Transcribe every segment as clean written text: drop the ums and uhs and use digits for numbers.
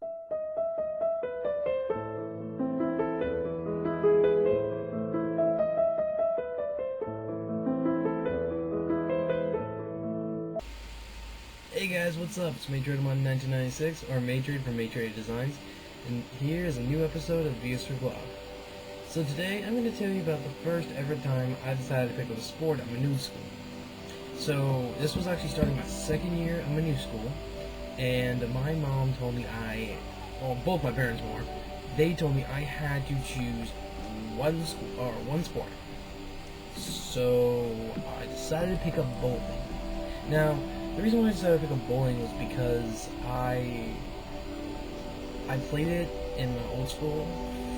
Hey guys, what's up? It's Matrade 1996, or Matrade from Matrade Designs, and here is a new episode of VSR Vlog. So today, I'm going to tell you about the first ever time I decided to pick up a sport at my new school. So, this was actually starting my second year of my new school, and my mom told me both my parents were, they told me I had to choose one sport. So, I decided to pick up bowling. Now, the reason why I decided to pick up bowling was because I played it in my old school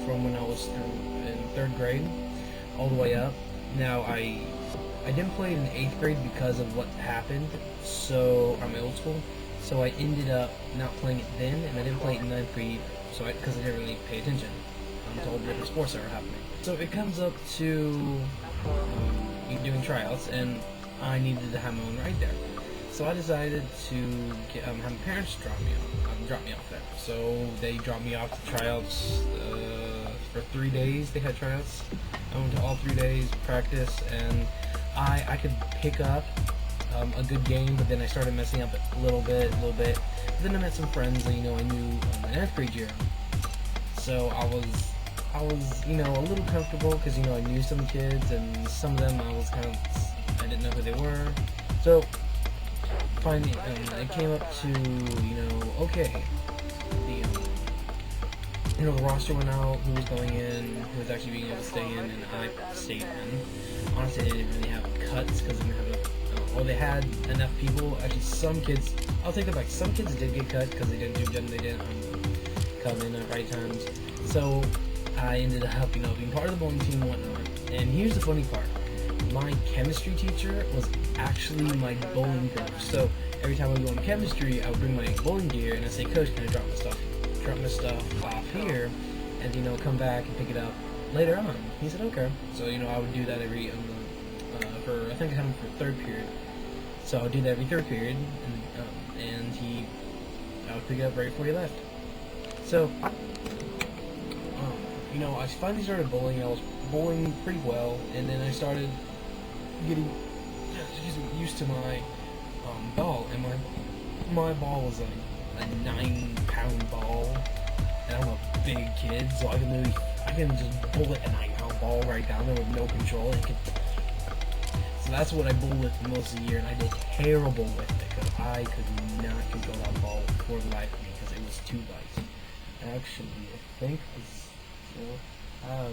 from when I was in 3rd grade all the way up. Now I didn't play it in 8th grade because of what happened, so on my old school. So I ended up not playing it then, and I didn't play it in 9th grade because I didn't really pay attention to all the different sports that were happening. So it comes up to doing tryouts, and I needed to have my own right there. So I decided to have my parents drop me off there. So they dropped me off to tryouts for 3 days. They had tryouts. I went to all 3 days, practice, and I could pick up a good game, but then I started messing up a little bit. But then I met some friends that I knew in my 9th grade year. So I was a little comfortable because I knew some kids, and some of them I didn't know who they were. So finally, it came up to, okay, the roster went out, who was going in, who was actually being able to stay in, and I stayed in. Honestly, they didn't really have cuts because they didn't have they had enough people. Actually, some kids, I'll take that back, some kids did get cut because they didn't come in at right times. So I ended up, being part of the bowling team and whatnot. And here's the funny part. My chemistry teacher was actually my bowling coach. So every time I would go in chemistry, I would bring my bowling gear and I'd say, "Coach, can I drop my stuff off here, and come back and pick it up later on?" He said, "Okay." So I would do that every I think I had him for 3rd period. So I would do that every 3rd period, and I would pick it up right before he left. So I finally started bowling. I was bowling pretty well, and then I started getting used to my ball, and my ball was like a 9-pound ball, and I'm a big kid, so I can just bullet a 9-pound ball right down there with no control. So that's what I bowled with most of the year, and I did terrible with it because I could not control that ball for the life of me because it was too light. Actually, I think I still have.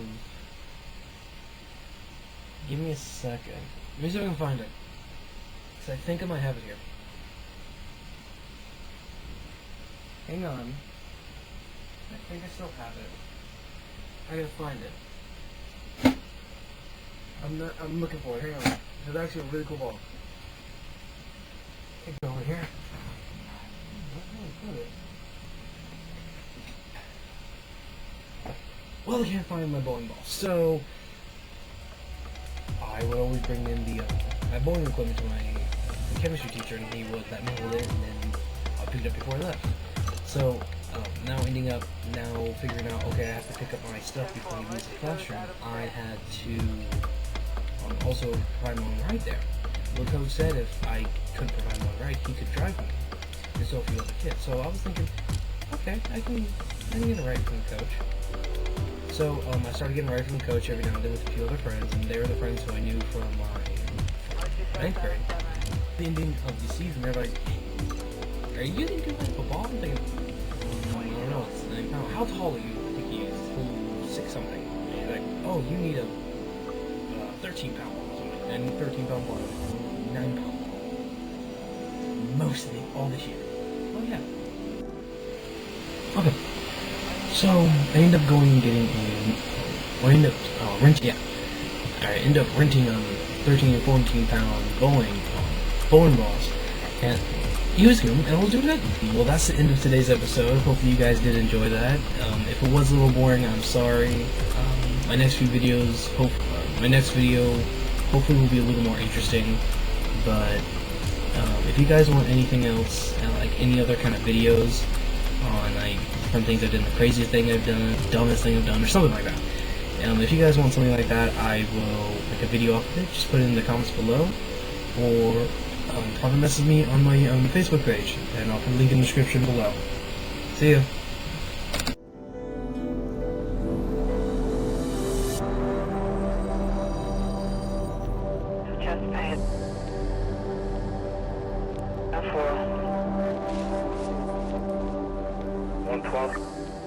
Give me a second. Let me see if I can find it. Because I think I might have it here. Hang on. I think I still have it. I gotta find it. I'm looking for it. Hang on. It's actually a really cool ball. Take it over here. Where did I put it? Well, I can't find my bowling ball. So I would always bring in my bowling equipment to my chemistry teacher, and he would let me hold it, and then I'll pick it up before I left. So now figuring out, okay, I have to pick up my stuff before he leaves the classroom. I had to also provide my own ride there. The coach said if I couldn't provide my own ride, he could drive me. And so a few other kids. So I was thinking, okay, I can get a ride from the coach. So I started getting a ride from the coach every now and then with a few other friends, and they were the friends who I knew from my 9th grade. The ending of the season, they're like, "Are you getting good at football?" I'm thinking, I don't know, it's 9 pounds. How tall are you? I think he is 6 something. And he's like, "Oh, you need a 13-pound ball or something." And 13-pound ball, 9-pound ball. Most of it, all this year. Oh yeah. Okay. So I ended up going and getting ended up renting 13 and 14-pound bowling balls, and using them, and I was doing good. Well, that's the end of today's episode. Hopefully you guys did enjoy that. If it was a little boring, I'm sorry. My next video hopefully will be a little more interesting, but if you guys want anything else, like any other kind of videos, on like from things I did, the craziest thing I've done, dumbest thing I've done, or something like that. If you guys want something like that, I will make a video off of it. Just put it in the comments below, or probably message me on my Facebook page, and I'll put a link in the description below. See ya. Just pay it. 112.